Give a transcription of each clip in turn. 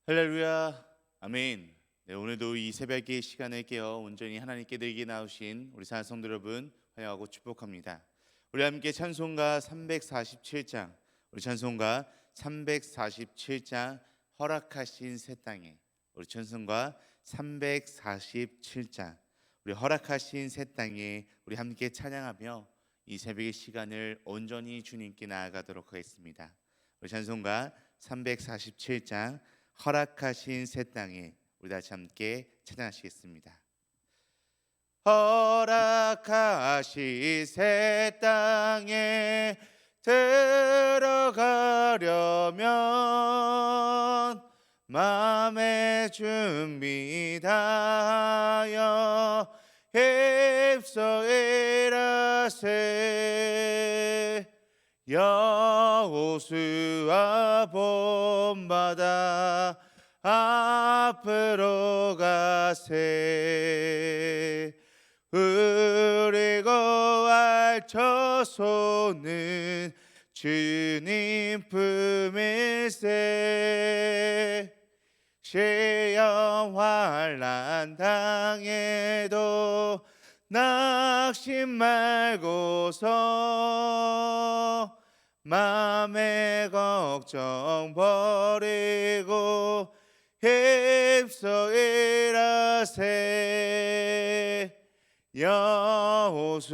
할렐루야, 아멘. 네, 오늘도 이 새벽의 시간을 깨어 온전히 하나님께 드리게 나오신 우리 사랑 성도 여러분 환영하고 축복합니다. 우리 함께 찬송가 347장, 우리 찬송가 347장 허락하신 새 땅에, 우리 찬송가 347장 우리 허락하신 새 땅에 우리 함께 찬양하며 이 새벽의 시간을 온전히 주님께 나아가도록 하겠습니다. 우리 찬송가 347장 허락하신 새 땅에 우리 다시 함께 찬양하시겠습니다. 허락하신 새 땅에 들어가려면 마음의 준비 다하여 휩서이라세 여호수아 본받아 앞으로 가세 흐리고 알처소는 주님 품일세 시험 환난 당해도 낙심 말고서 맘의 걱정 버리고 휩서이라세 여호수아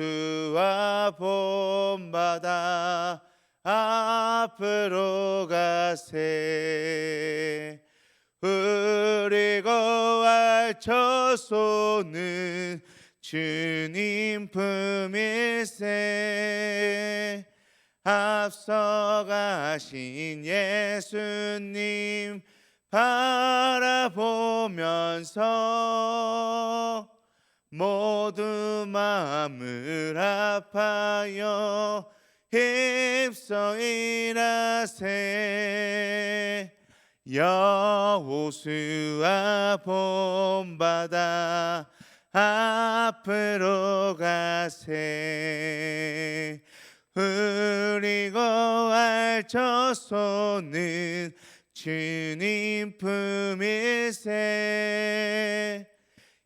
본받아 앞으로 가세 흐리고 알처소는 주님 품일세 앞서가신 예수님 바라보면서 모두 마음을 아파요 휩서이라세 여호수아 본받아 앞으로 가세 흐리고 알처소는 주님 품일세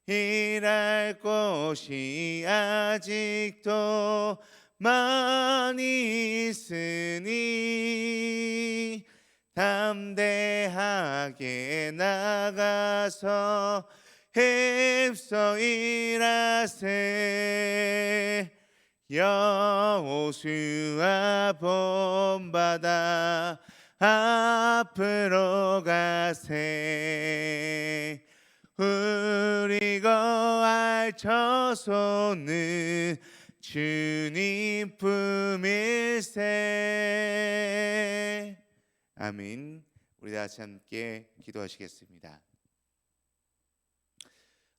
일할 곳이 아직도 많이 있으니 담대하게 나가서 휩서이라세 여호수아 본받아 앞으로 가세 흐리고 알처소는 주님 품일세 아멘. 우리 다시 함께 기도하시겠습니다.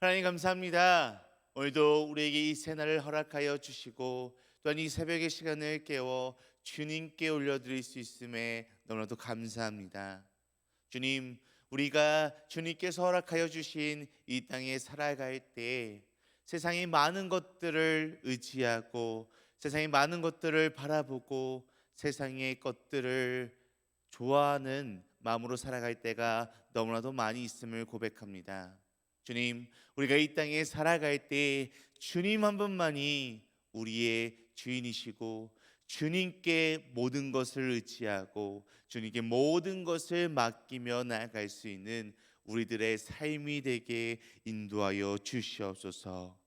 하나님 감사합니다. 오늘도 우리에게 이 새날을 허락하여 주시고 또한 이 새벽의 시간을 깨워 주님께 올려드릴 수 있음에 너무나도 감사합니다. 주님, 우리가 주님께서 허락하여 주신 이 땅에 살아갈 때 세상의 많은 것들을 의지하고 세상의 많은 것들을 바라보고 세상의 것들을 좋아하는 마음으로 살아갈 때가 너무나도 많이 있음을 고백합니다. 주님, 우리가 이 땅에 살아갈 때 주님 한 분만이 우리의 주인이시고 주님께 모든 것을 의지하고 주님께 모든 것을 맡기며 나아갈 수 있는 우리들의 삶이 되게 인도하여 주시옵소서.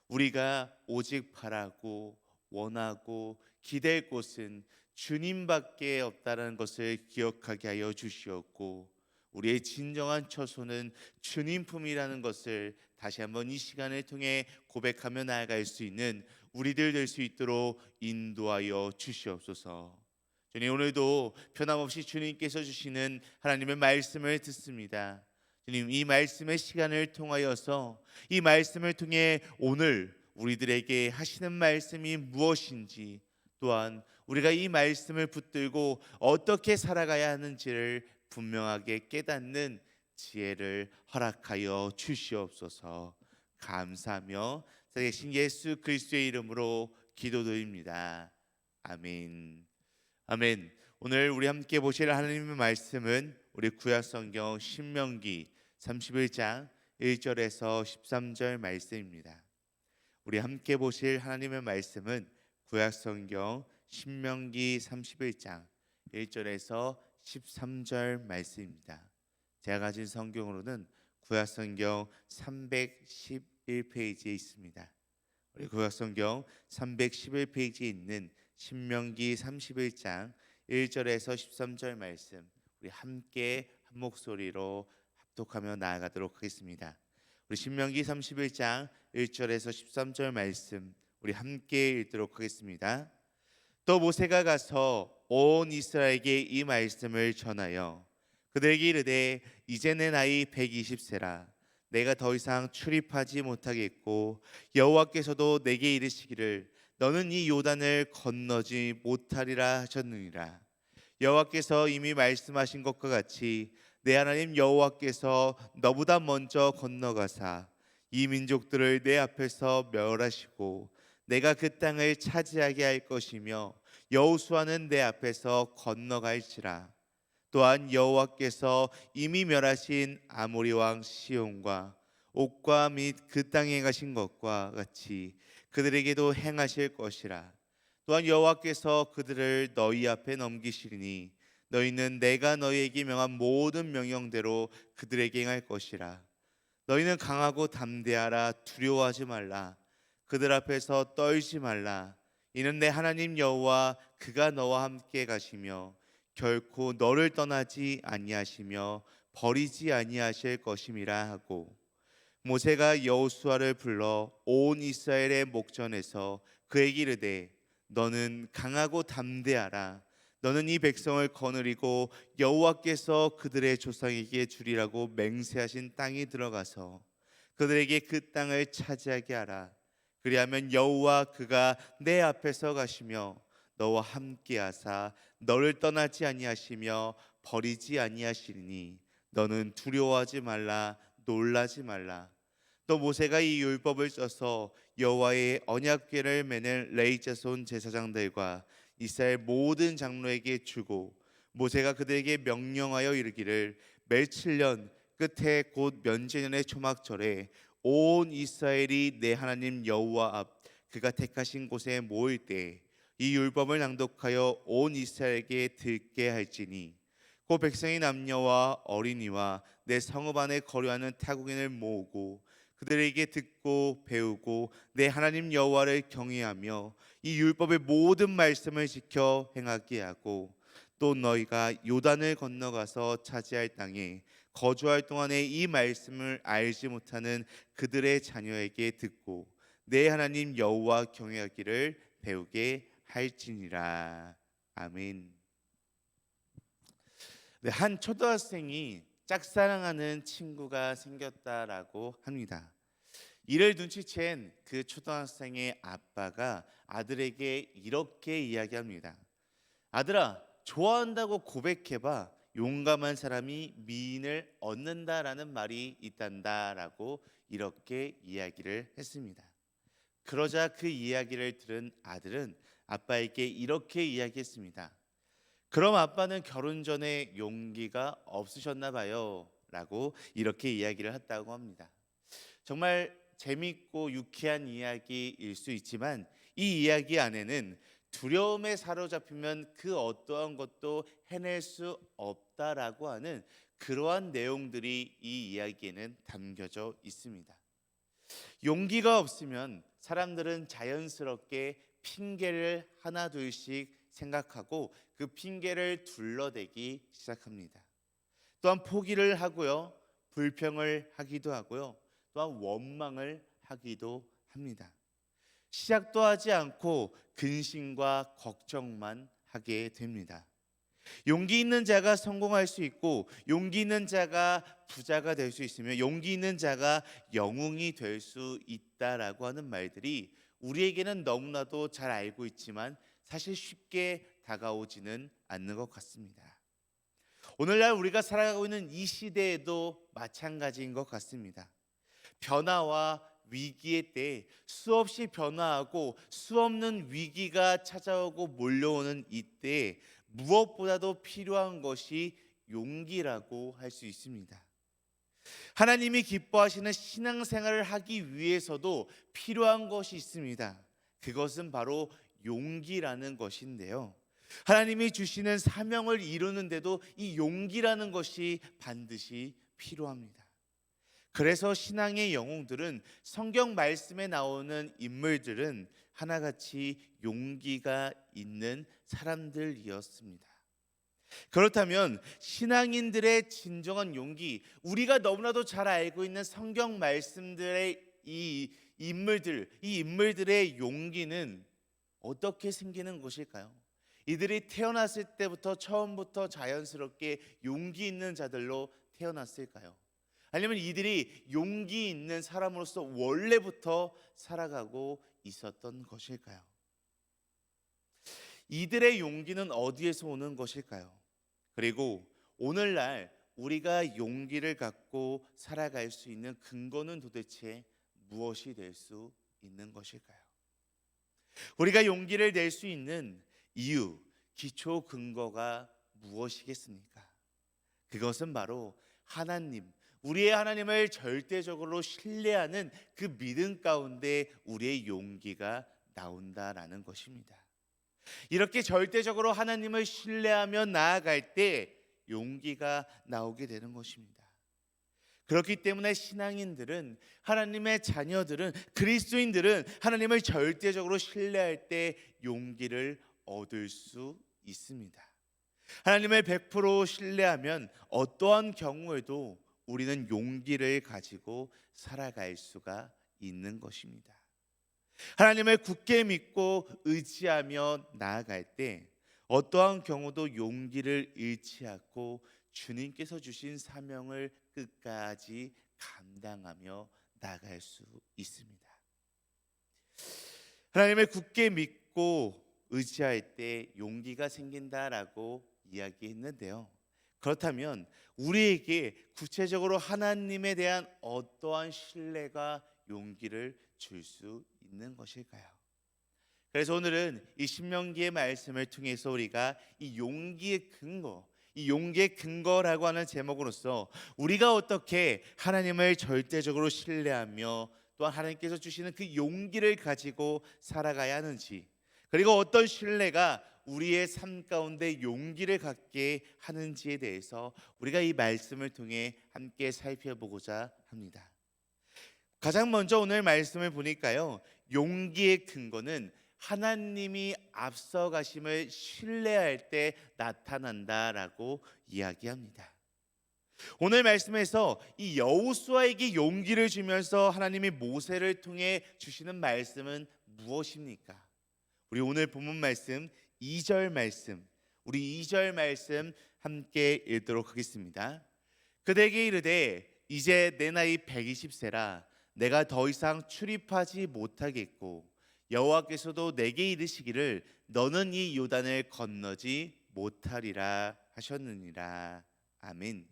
우리가 오직 바라고 원하고 기댈 곳은 주님밖에 없다는 것을 기억하게 하여 주시옵고 우리의 진정한 처소는 주님 품이라는 것을 다시 한번 이 시간을 통해 고백하며 나아갈 수 있는 우리들 될 수 있도록 인도하여 주시옵소서. 주님, 오늘도 변함없이 주님께서 주시는 하나님의 말씀을 듣습니다. 주님, 이 말씀의 시간을 통하여서 이 말씀을 통해 오늘 우리들에게 하시는 말씀이 무엇인지 또한 우리가 이 말씀을 붙들고 어떻게 살아가야 하는지를 분명하게 깨닫는 지혜를 허락하여 주시옵소서. 감사하며 살아계신 예수 그리스도의 이름으로 기도드립니다. 아멘. 아멘. 오늘 우리 함께 보실 하나님의 말씀은 우리 구약성경 신명기 31장 1절에서 13절 말씀입니다. 우리 함께 보실 하나님의 말씀은 구약성경 신명기 31장 1절에서 13절 말씀입니다. 제가 가진 성경으로는 구약성경 311페이지에 있습니다. 우리 구약성경 311페이지에 있는 신명기 31장 1절에서 13절 말씀 우리 함께 한 목소리로 합독하며 나아가도록 하겠습니다. 우리 신명기 31장 1절에서 13절 말씀 우리 함께 읽도록 하겠습니다. 또 모세가 가서 온 이스라엘에게 이 말씀을 전하여 그들에게 이르되 이제 내 나이 120세라 내가 더 이상 출입하지 못하겠고 여호와께서도 내게 이르시기를 너는 이 요단을 건너지 못하리라 하셨느니라. 여호와께서 이미 말씀하신 것과 같이 내 하나님 여호와께서 너보다 먼저 건너가사 이 민족들을 내 앞에서 멸하시고 내가 그 땅을 차지하게 할 것이며 여호수아는 내 앞에서 건너갈지라. 또한 여호와께서 이미 멸하신 아모리 왕 시온과 옥과 및 그 땅에 가신 것과 같이 그들에게도 행하실 것이라. 또한 여호와께서 그들을 너희 앞에 넘기시리니 너희는 내가 너희에게 명한 모든 명령대로 그들에게 행할 것이라. 너희는 강하고 담대하라. 두려워하지 말라. 그들 앞에서 떨지 말라. 이는 내 하나님 여호와 그가 너와 함께 가시며 결코 너를 떠나지 아니하시며 버리지 아니하실 것임이라 하고, 모세가 여호수아를 불러 온 이스라엘의 목전에서 그에게 이르되 너는 강하고 담대하라. 너는 이 백성을 거느리고 여호와께서 그들의 조상에게 주리라고 맹세하신 땅에 들어가서 그들에게 그 땅을 차지하게 하라. 그리하면 여호와 그가 내 앞에서 가시며 너와 함께하사 너를 떠나지 아니하시며 버리지 아니하시리니 너는 두려워하지 말라. 놀라지 말라. 또 모세가 이 율법을 써서 여호와의 언약궤를 매는 레위 자손 제사장들과 이스라엘 모든 장로에게 주고, 모세가 그들에게 명령하여 이르기를 매 7년 끝에 곧 면제년의 초막절에 온 이스라엘이 내 하나님 여호와 앞 그가 택하신 곳에 모일 때 이 율법을 낭독하여 온 이스라엘에게 듣게 할지니, 그 백성의 남녀와 어린이와 내 성읍 안에 거류하는 타국인을 모으고 그들에게 듣고 배우고 내 하나님 여호와를 경외하며 이 율법의 모든 말씀을 지켜 행하게 하고, 또 너희가 요단을 건너가서 차지할 땅에 거주할 동안에 이 말씀을 알지 못하는 그들의 자녀에게 듣고 내 하나님 여호와 경외하기를 배우게 할지니라. 아멘. 네, 한 초등학생이 짝사랑하는 친구가 생겼다라고 합니다. 이를 눈치챈 그 초등학생의 아빠가 아들에게 이렇게 이야기합니다. 아들아, 좋아한다고 고백해봐. 용감한 사람이 미인을 얻는다라는 말이 있단다라고 이렇게 이야기를 했습니다. 그러자 그 이야기를 들은 아들은 아빠에게 이렇게 이야기했습니다. 그럼 아빠는 결혼 전에 용기가 없으셨나 봐요 라고 이렇게 이야기를 했다고 합니다. 정말 재밌고 유쾌한 이야기일 수 있지만 이 이야기 안에는 두려움에 사로잡히면 그 어떠한 것도 해낼 수 없다라고 하는 그러한 내용들이 이 이야기에는 담겨져 있습니다. 용기가 없으면 사람들은 자연스럽게 핑계를 하나 둘씩 생각하고 그 핑계를 둘러대기 시작합니다. 또한 포기를 하고요, 불평을 하기도 하고요, 또한 원망을 하기도 합니다. 시작도 하지 않고 근심과 걱정만 하게 됩니다. 용기 있는 자가 성공할 수 있고, 용기 있는 자가 부자가 될 수 있으며, 용기 있는 자가 영웅이 될 수 있다라고 하는 말들이 우리에게는 너무나도 잘 알고 있지만 사실 쉽게 다가오지는 않는 것 같습니다. 오늘날 우리가 살아가고 있는 이 시대에도 마찬가지인 것 같습니다. 변화와 위기의 때에 수없이 변화하고 수없는 위기가 찾아오고 몰려오는 이때에 무엇보다도 필요한 것이 용기라고 할 수 있습니다. 하나님이 기뻐하시는 신앙생활을 하기 위해서도 필요한 것이 있습니다. 그것은 바로 용기라는 것인데요. 하나님이 주시는 사명을 이루는데도 이 용기라는 것이 반드시 필요합니다. 그래서 신앙의 영웅들은, 성경 말씀에 나오는 인물들은 하나같이 용기가 있는 사람들이었습니다. 그렇다면 신앙인들의 진정한 용기, 우리가 너무나도 잘 알고 있는 성경 말씀들의 이 인물들의 용기는 어떻게 생기는 것일까요? 이들이 태어났을 때부터 처음부터 자연스럽게 용기 있는 자들로 태어났을까요? 아니면 이들이 용기 있는 사람으로서 원래부터 살아가고 있었던 것일까요? 이들의 용기는 어디에서 오는 것일까요? 그리고 오늘날 우리가 용기를 갖고 살아갈 수 있는 근거는 도대체 무엇이 될 수 있는 것일까요? 우리가 용기를 낼 수 있는 이유, 기초 근거가 무엇이겠습니까? 그것은 바로 하나님, 우리의 하나님을 절대적으로 신뢰하는 그 믿음 가운데 우리의 용기가 나온다라는 것입니다. 이렇게 절대적으로 하나님을 신뢰하며 나아갈 때 용기가 나오게 되는 것입니다. 그렇기 때문에 신앙인들은, 하나님의 자녀들은, 그리스도인들은 하나님을 절대적으로 신뢰할 때 용기를 얻을 수 있습니다. 하나님을 100% 신뢰하면 어떠한 경우에도 우리는 용기를 가지고 살아갈 수가 있는 것입니다. 하나님을 굳게 믿고 의지하며 나아갈 때 어떠한 경우도 용기를 잃지 않고 주님께서 주신 사명을 끝까지 감당하며 나아갈 수 있습니다. 하나님을 굳게 믿고 의지할 때 용기가 생긴다라고 이야기했는데요. 그렇다면 우리에게 구체적으로 하나님에 대한 어떠한 신뢰가 용기를 줄 수 있는 것일까요? 그래서 오늘은 이 신명기의 말씀을 통해서 우리가 이 용기의 근거, 이 용기의 근거라고 하는 제목으로서 우리가 어떻게 하나님을 절대적으로 신뢰하며 또한 하나님께서 주시는 그 용기를 가지고 살아가야 하는지, 그리고 어떤 신뢰가 우리의 삶 가운데 용기를 갖게 하는지에 대해서 우리가 이 말씀을 통해 함께 살펴보고자 합니다. 가장 먼저 오늘 말씀을 보니까요, 용기의 근거는 하나님이 앞서가심을 신뢰할 때 나타난다라고 이야기합니다. 오늘 말씀에서 이 여호수아에게 용기를 주면서 하나님이 모세를 통해 주시는 말씀은 무엇입니까? 우리 오늘 본문 말씀 2절 말씀, 우리 2절 말씀 함께 읽도록 하겠습니다. 그대에게 이르되 이제 내 나이 120세라 내가 더 이상 출입하지 못하겠고 여호와께서도 내게 이르시기를 너는 이 요단을 건너지 못하리라 하셨느니라. 아멘.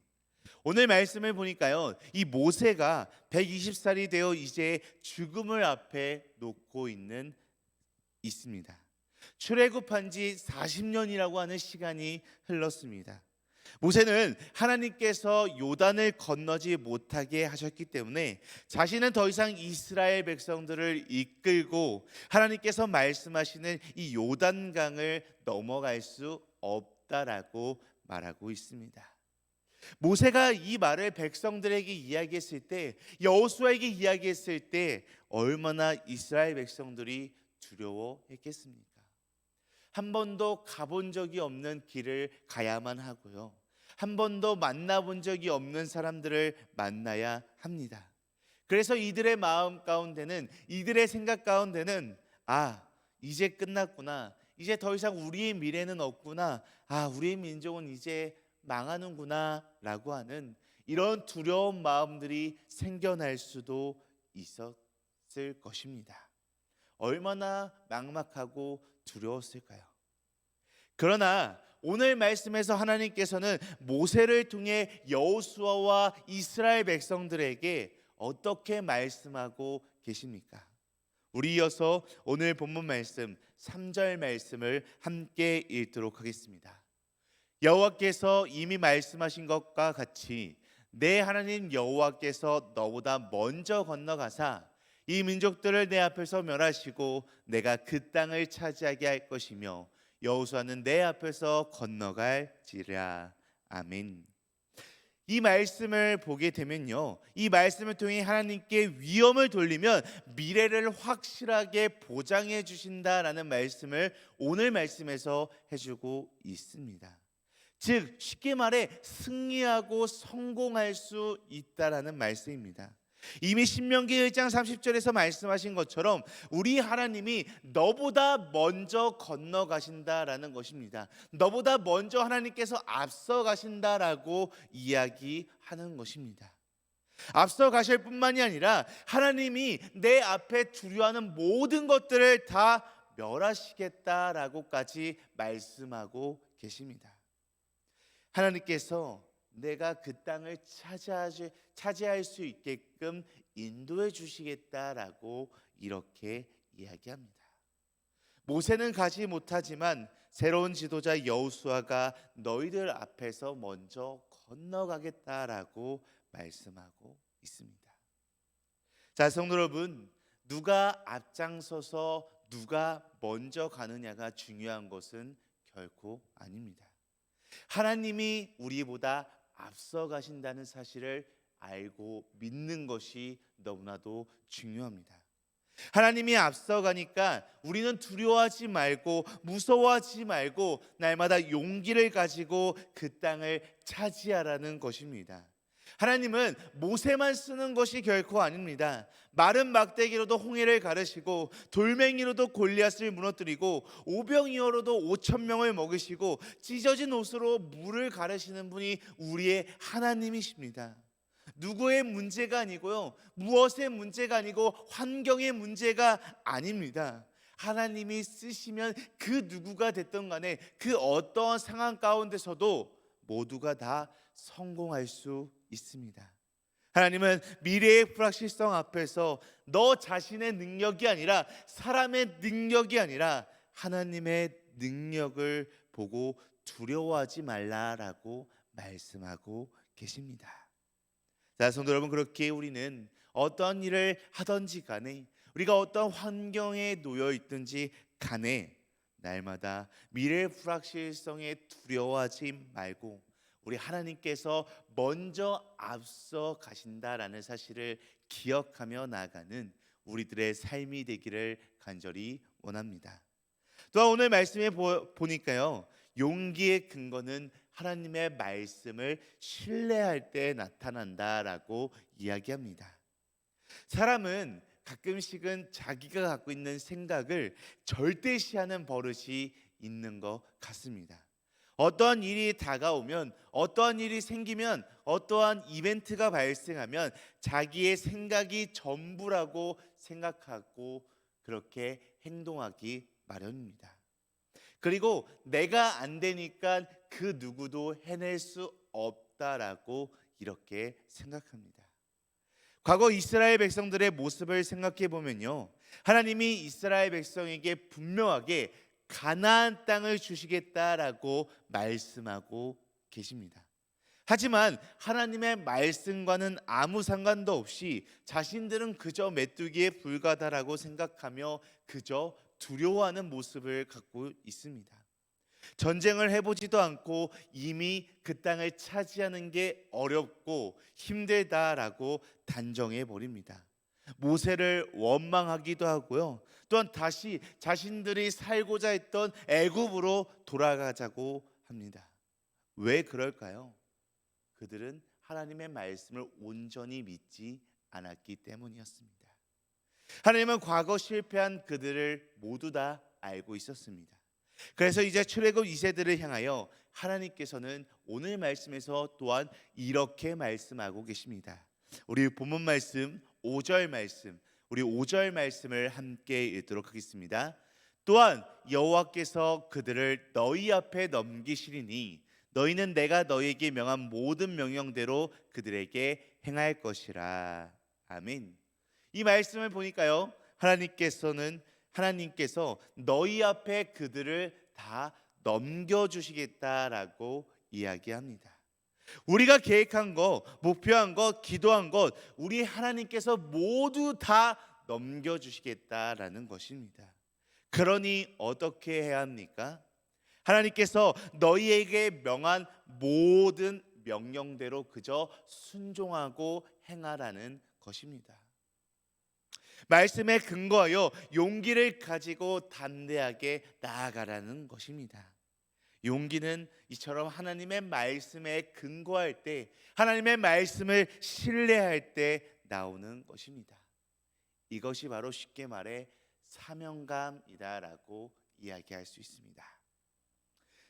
오늘 말씀을 보니까요, 이 모세가 120살이 되어 이제 죽음을 앞에 놓고 있습니다. 출애굽한 지 40년이라고 하는 시간이 흘렀습니다. 모세는 하나님께서 요단을 건너지 못하게 하셨기 때문에 자신은 더 이상 이스라엘 백성들을 이끌고 하나님께서 말씀하시는 이 요단강을 넘어갈 수 없다라고 말하고 있습니다. 모세가 이 말을 백성들에게 이야기했을 때, 여호수아에게 이야기했을 때 얼마나 이스라엘 백성들이 두려워했겠습니까? 한 번도 가본 적이 없는 길을 가야만 하고요, 한 번도 만나본 적이 없는 사람들을 만나야 합니다. 그래서 이들의 마음 가운데는, 이들의 생각 가운데는 이제 끝났구나, 이제 더 이상 우리의 미래는 없구나, 우리의 민족은 이제 망하는구나 라고 하는 이런 두려운 마음들이 생겨날 수도 있었을 것입니다. 얼마나 막막하고 두려웠을까요? 그러나 오늘 말씀에서 하나님께서는 모세를 통해 여호수아와 이스라엘 백성들에게 어떻게 말씀하고 계십니까? 우리 이어서 오늘 본문 말씀 3절 말씀을 함께 읽도록 하겠습니다. 여호와께서 이미 말씀하신 것과 같이 내 하나님 여호와께서 너보다 먼저 건너가사 이 민족들을 내 앞에서 멸하시고 내가 그 땅을 차지하게 할 것이며 여호수아는 내 앞에서 건너갈지라. 아멘. 이 말씀을 보게 되면요, 이 말씀을 통해 하나님께 위엄을 돌리면 미래를 확실하게 보장해 주신다라는 말씀을 오늘 말씀에서 해주고 있습니다. 즉 쉽게 말해 승리하고 성공할 수 있다라는 말씀입니다. 이미 신명기 1장 30절에서 말씀하신 것처럼 우리 하나님이 너보다 먼저 건너가신다라는 것입니다. 너보다 먼저 하나님께서 앞서 가신다라고 이야기하는 것입니다. 앞서 가실 뿐만이 아니라 하나님이 내 앞에 두려워하는 모든 것들을 다 멸하시겠다라고까지 말씀하고 계십니다. 하나님께서 내가 그 땅을 차지할 수 있게끔 인도해 주시겠다라고 이렇게 이야기합니다. 모세는 가지 못하지만 새로운 지도자 여호수아가 너희들 앞에서 먼저 건너가겠다라고 말씀하고 있습니다. 자, 성도 여러분, 누가 앞장서서 누가 먼저 가느냐가 중요한 것은 결코 아닙니다. 하나님이 우리보다 앞서 가신다는 사실을 알고 믿는 것이 너무나도 중요합니다. 하나님이 앞서 가니까 우리는 두려워하지 말고 무서워하지 말고 날마다 용기를 가지고 그 땅을 차지하라는 것입니다. 하나님은 모세만 쓰는 것이 결코 아닙니다. 마른 막대기로도 홍해를 가르시고 돌멩이로도 골리앗을 무너뜨리고 오병이어로도 5천 명을 먹이시고 찢어진 옷으로 물을 가르시는 분이 우리의 하나님이십니다. 누구의 문제가 아니고요, 무엇의 문제가 아니고 환경의 문제가 아닙니다. 하나님이 쓰시면 그 누구가 됐든 간에 그 어떠한 상황 가운데서도 모두가 다 성공할 수 있습니다. 하나님은 미래의 불확실성 앞에서 너 자신의 능력이 아니라 사람의 능력이 아니라 하나님의 능력을 보고 두려워하지 말라라고 말씀하고 계십니다. 자, 성도 여러분, 그렇게 우리는 어떤 일을 하든지 간에 우리가 어떤 환경에 놓여 있든지 간에 날마다 미래의 불확실성에 두려워하지 말고 우리 하나님께서 먼저 앞서 가신다라는 사실을 기억하며 나아가는 우리들의 삶이 되기를 간절히 원합니다. 또한 오늘 말씀에 보니까요, 용기의 근거는 하나님의 말씀을 신뢰할 때 나타난다라고 이야기합니다. 사람은 가끔씩은 자기가 갖고 있는 생각을 절대시하는 버릇이 있는 것 같습니다. 어떠한 일이 다가오면, 어떠한 일이 생기면, 어떠한 이벤트가 발생하면 자기의 생각이 전부라고 생각하고 그렇게 행동하기 마련입니다. 그리고 내가 안 되니까 그 누구도 해낼 수 없다라고 이렇게 생각합니다. 과거 이스라엘 백성들의 모습을 생각해 보면요, 하나님이 이스라엘 백성에게 분명하게 가나안 땅을 주시겠다라고 말씀하고 계십니다. 하지만 하나님의 말씀과는 아무 상관도 없이 자신들은 그저 메뚜기에 불과하다라고 생각하며 그저 두려워하는 모습을 갖고 있습니다. 전쟁을 해보지도 않고 이미 그 땅을 차지하는 게 어렵고 힘들다라고 단정해 버립니다. 모세를 원망하기도 하고요, 또한 다시 자신들이 살고자 했던 애굽으로 돌아가자고 합니다. 왜 그럴까요? 그들은 하나님의 말씀을 온전히 믿지 않았기 때문이었습니다. 하나님은 과거 실패한 그들을 모두 다 알고 있었습니다. 그래서 이제 출애굽 2세들을 향하여 하나님께서는 오늘 말씀에서 또한 이렇게 말씀하고 계십니다. 우리 본문 말씀 5절 말씀, 우리 5절 말씀을 함께 읽도록 하겠습니다. 또한 여호와께서 그들을 너희 앞에 넘기시리니 너희는 내가 너희에게 명한 모든 명령대로 그들에게 행할 것이라. 아멘. 이 말씀을 보니까요, 하나님께서 너희 앞에 그들을 다 넘겨주시겠다라고 이야기합니다. 우리가 계획한 것, 목표한 것, 기도한 것, 우리 하나님께서 모두 다 넘겨주시겠다라는 것입니다. 그러니 어떻게 해야 합니까? 하나님께서 너희에게 명한 모든 명령대로 그저 순종하고 행하라는 것입니다. 말씀에 근거하여 용기를 가지고 담대하게 나아가라는 것입니다. 용기는 이처럼 하나님의 말씀에 근거할 때, 하나님의 말씀을 신뢰할 때 나오는 것입니다. 이것이 바로 쉽게 말해 사명감이다라고 이야기할 수 있습니다.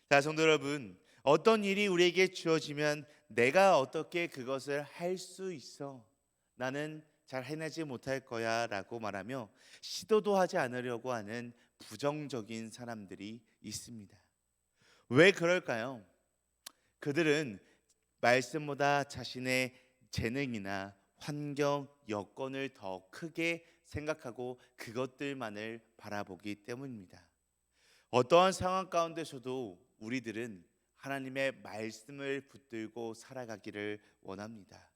자, 성도 여러분, 어떤 일이 우리에게 주어지면 내가 어떻게 그것을 할 수 있어? 나는 잘 해내지 못할 거야 라고 말하며 시도도 하지 않으려고 하는 부정적인 사람들이 있습니다. 왜 그럴까요? 그들은 말씀보다 자신의 재능이나 환경, 여건을 더 크게 생각하고 그것들만을 바라보기 때문입니다. 어떠한 상황 가운데서도 우리들은 하나님의 말씀을 붙들고 살아가기를 원합니다.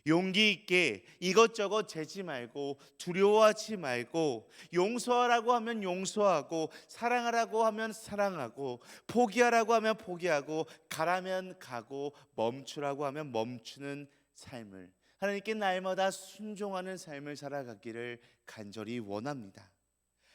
용기 있게 이것저것 재지 말고 두려워하지 말고 용서하라고 하면 용서하고 사랑하라고 하면 사랑하고 포기하라고 하면 포기하고 가라면 가고 멈추라고 하면 멈추는 삶을, 하나님께 날마다 순종하는 삶을 살아가기를 간절히 원합니다.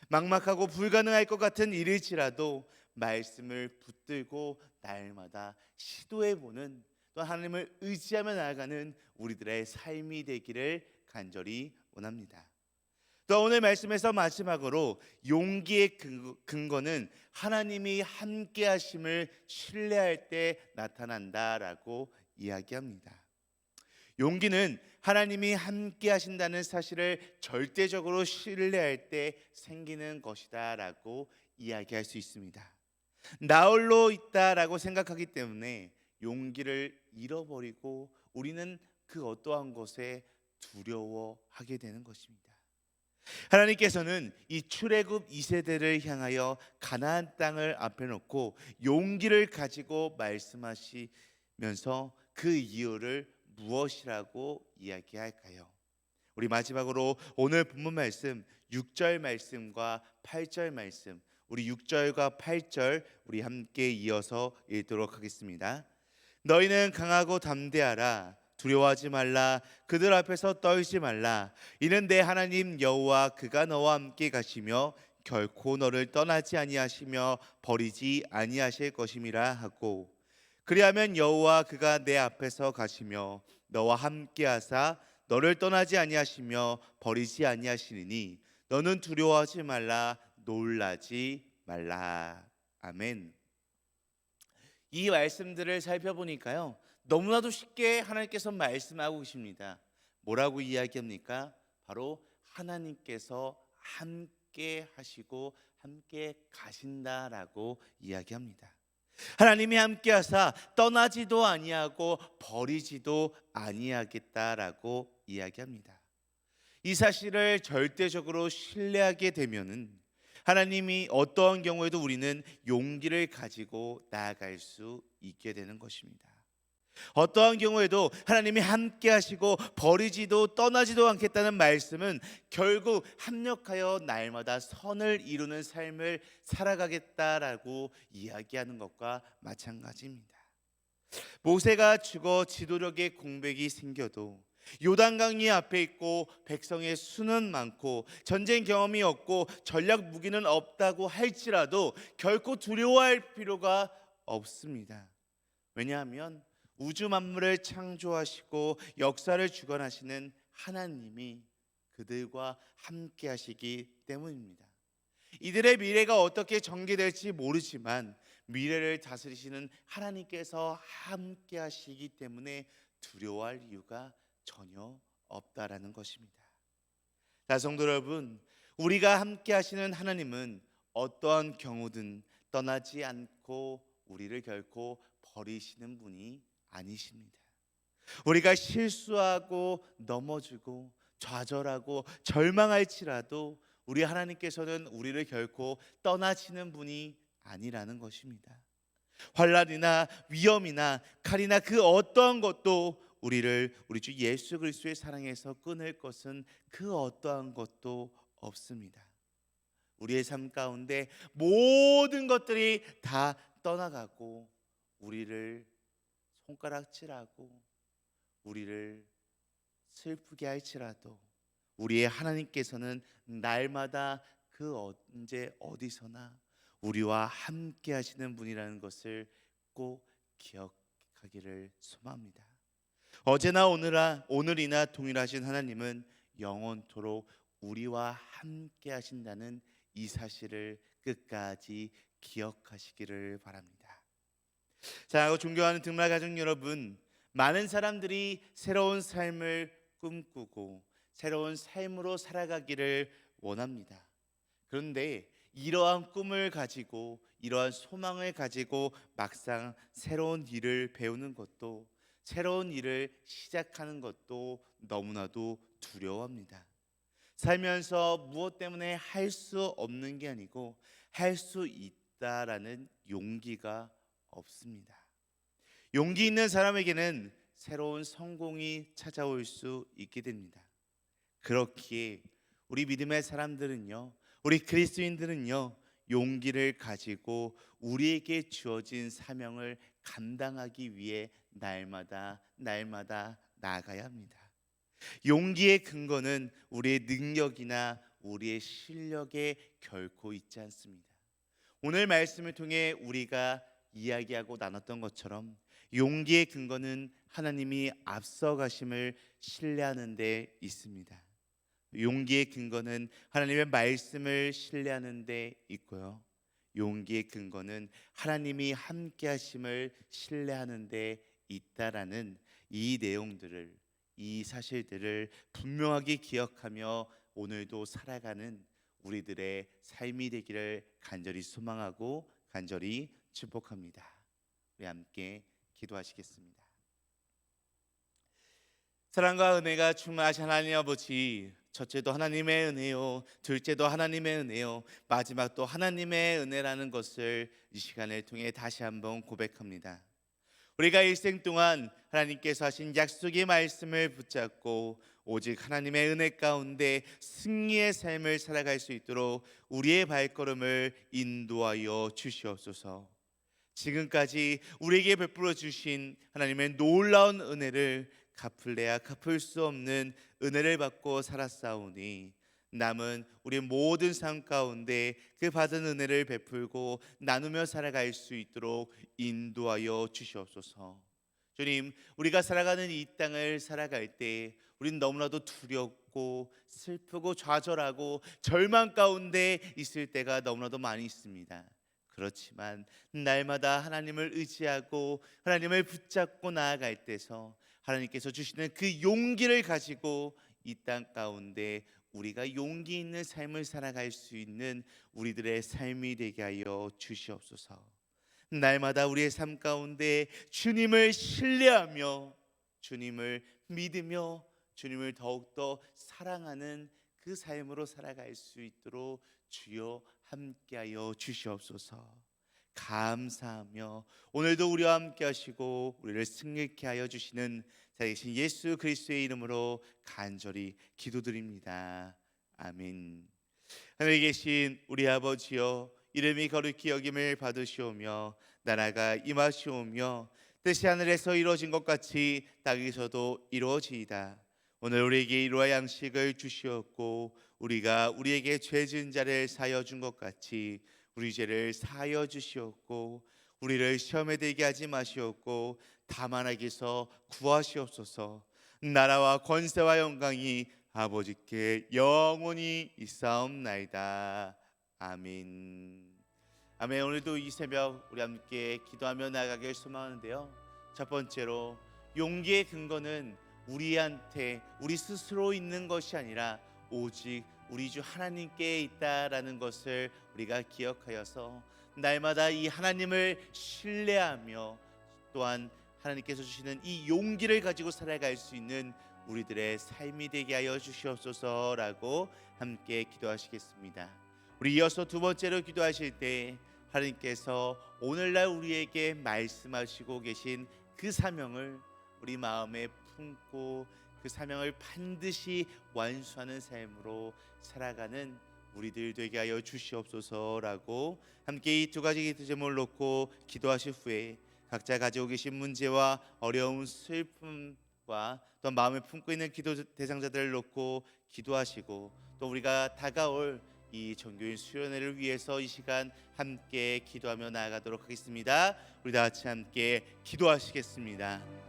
막막하고 불가능할 것 같은 일일지라도 말씀을 붙들고 날마다 시도해보는, 또 하나님을 의지하며 나아가는 우리들의 삶이 되기를 간절히 원합니다. 또 오늘 말씀에서 마지막으로 용기의 근거는 하나님이 함께 하심을 신뢰할 때 나타난다라고 이야기합니다. 용기는 하나님이 함께 하신다는 사실을 절대적으로 신뢰할 때 생기는 것이다라고 이야기할 수 있습니다. 나 홀로 있다라고 생각하기 때문에 용기를 잃어버리고 우리는 그 어떠한 것에 두려워하게 되는 것입니다. 하나님께서는 이 출애굽 2세대를 향하여 가나안 땅을 앞에 놓고 용기를 가지고 말씀하시면서 그 이유를 무엇이라고 이야기할까요? 우리 마지막으로 오늘 본문 말씀 6절 말씀과 8절 말씀, 우리 6절과 8절 우리 함께 이어서 읽도록 하겠습니다. 너희는 강하고 담대하라. 두려워하지 말라. 그들 앞에서 떨지 말라. 이는 내 하나님 여호와 그가 너와 함께 가시며 결코 너를 떠나지 아니하시며 버리지 아니하실 것임이라 하고, 그리하면 여호와 그가 내 앞에서 가시며 너와 함께 하사 너를 떠나지 아니하시며 버리지 아니하시리니 너는 두려워하지 말라. 놀라지 말라. 아멘. 이 말씀들을 살펴보니까요, 너무나도 쉽게 하나님께서 말씀하고 계십니다. 뭐라고 이야기합니까? 바로 하나님께서 함께 하시고 함께 가신다라고 이야기합니다. 하나님이 함께 하사 떠나지도 아니하고 버리지도 아니하겠다라고 이야기합니다. 이 사실을 절대적으로 신뢰하게 되면은 하나님이 어떠한 경우에도 우리는 용기를 가지고 나아갈 수 있게 되는 것입니다. 어떠한 경우에도 하나님이 함께 하시고 버리지도 떠나지도 않겠다는 말씀은 결국 합력하여 날마다 선을 이루는 삶을 살아가겠다라고 이야기하는 것과 마찬가지입니다. 모세가 죽어 지도력의 공백이 생겨도, 요단강이 앞에 있고 백성의 수는 많고 전쟁 경험이 없고 전략 무기는 없다고 할지라도 결코 두려워할 필요가 없습니다. 왜냐하면 우주 만물을 창조하시고 역사를 주관하시는 하나님이 그들과 함께 하시기 때문입니다. 이들의 미래가 어떻게 전개될지 모르지만 미래를 다스리시는 하나님께서 함께 하시기 때문에 두려워할 이유가 전혀 없다라는 것입니다. 자, 성도 여러분, 우리가 함께 하시는 하나님은 어떠한 경우든 떠나지 않고 우리를 결코 버리시는 분이 아니십니다. 우리가 실수하고 넘어지고 좌절하고 절망할지라도 우리 하나님께서는 우리를 결코 떠나시는 분이 아니라는 것입니다. 환난이나 위험이나 칼이나 그 어떠한 것도 우리를 우리 주 예수 그리스도의 사랑에서 끊을 것은 그 어떠한 것도 없습니다. 우리의 삶 가운데 모든 것들이 다 떠나가고 우리를 손가락질하고 우리를 슬프게 할지라도 우리의 하나님께서는 날마다 그 언제 어디서나 우리와 함께 하시는 분이라는 것을 꼭 기억하기를 소망합니다. 어제나 오늘이나 동일하신 하나님은 영원토록 우리와 함께 하신다는 이 사실을 끝까지 기억하시기를 바랍니다. 자, 존경하는 등말 가족 여러분, 많은 사람들이 새로운 삶을 꿈꾸고 새로운 삶으로 살아가기를 원합니다. 그런데 이러한 꿈을 가지고 이러한 소망을 가지고 막상 새로운 일을 배우는 것도 새로운 일을 시작하는 것도 너무나도 두려워합니다. 살면서 무엇 때문에 할 수 없는 게 아니고 할 수 있다라는 용기가 없습니다. 용기 있는 사람에게는 새로운 성공이 찾아올 수 있게 됩니다. 그렇기에 우리 믿음의 사람들은요, 우리 그리스도인들은요, 용기를 가지고 우리에게 주어진 사명을 감당하기 위해 날마다 나아가야 합니다. 용기의 근거는 우리의 능력이나 우리의 실력에 결코 있지 않습니다. 오늘 말씀을 통해 우리가 이야기하고 나눴던 것처럼 용기의 근거는 하나님이 앞서가심을 신뢰하는 데 있습니다. 용기의 근거는 하나님의 말씀을 신뢰하는 데 있고요. 용기의 근거는 하나님이 함께 하심을 신뢰하는 데 있다라는 이 내용들을, 이 사실들을 분명하게 기억하며 오늘도 살아가는 우리들의 삶이 되기를 간절히 소망하고 간절히 축복합니다. 우리 함께 기도하시겠습니다. 사랑과 은혜가 충만하신 하나님 아버지, 첫째도 하나님의 은혜요, 둘째도 하나님의 은혜요, 마지막도 하나님의 은혜라는 것을 이 시간을 통해 다시 한번 고백합니다. 우리가 일생 동안 하나님께서 하신 약속의 말씀을 붙잡고 오직 하나님의 은혜 가운데 승리의 삶을 살아갈 수 있도록 우리의 발걸음을 인도하여 주시옵소서. 지금까지 우리에게 베풀어 주신 하나님의 놀라운 은혜를 갚을래야 갚을 수 없는 은혜를 받고 살았사오니 남은 우리 모든 삶 가운데 그 받은 은혜를 베풀고 나누며 살아갈 수 있도록 인도하여 주시옵소서. 주님, 우리가 살아가는 이 땅을 살아갈 때 우린 너무나도 두렵고 슬프고 좌절하고 절망 가운데 있을 때가 너무나도 많이 있습니다. 그렇지만 날마다 하나님을 의지하고 하나님을 붙잡고 나아갈 때서 하나님께서 주시는 그 용기를 가지고 이 땅 가운데 우리가 용기 있는 삶을 살아갈 수 있는 우리들의 삶이 되게 하여 주시옵소서. 날마다 우리의 삶 가운데 주님을 신뢰하며 주님을 믿으며 주님을 더욱더 사랑하는 그 삶으로 살아갈 수 있도록 주여 함께하여 주시옵소서. 감사하며 오늘도 우리와 함께 하시고 우리를 승리케 하여 주시는 살아계신 예수 그리스도의 이름으로 간절히 기도드립니다. 아멘. 하늘에 계신 우리 아버지여, 이름이 거룩히 여김을 받으시오며 나라가 임하시오며 뜻이 하늘에서 이루어진 것 같이 땅에서도 이루어지이다. 오늘 우리에게 일용할 양식을 주시옵고 우리가 우리에게 죄 지은 자를 사하여 준 것 같이 우리 죄를 사하여 주시옵고 우리를 시험에 들게 하지 마시옵고 다만 악에서 구하시옵소서. 나라와 권세와 영광이 아버지께 영원히 있사옵나이다. 아멘. 아멘. 오늘도 이 새벽 우리 함께 기도하며 나아가길 소망하는데요, 첫 번째로 용기의 근거는 우리한테 우리 스스로 있는 것이 아니라 오직 우리 주 하나님께 있다라는 것을 우리가 기억하여서 날마다 이 하나님을 신뢰하며 또한 하나님께서 주시는 이 용기를 가지고 살아갈 수 있는 우리들의 삶이 되게 하여 주시옵소서라고 함께 기도하시겠습니다. 우리 이어서 두 번째로 기도하실 때 하나님께서 오늘날 우리에게 말씀하시고 계신 그 사명을 우리 마음에 품고 그 사명을 반드시 완수하는 삶으로 살아가는 우리들 되게 하여 주시옵소서라고 함께 이 두 가지 기도 제목을 놓고 기도하실 후에 각자 가지고 계신 문제와 어려움, 슬픔과 또 마음에 품고 있는 기도 대상자들을 놓고 기도하시고 또 우리가 다가올 이 정교인 수련회를 위해서 이 시간 함께 기도하며 나아가도록 하겠습니다. 우리 다 같이 함께 기도하시겠습니다.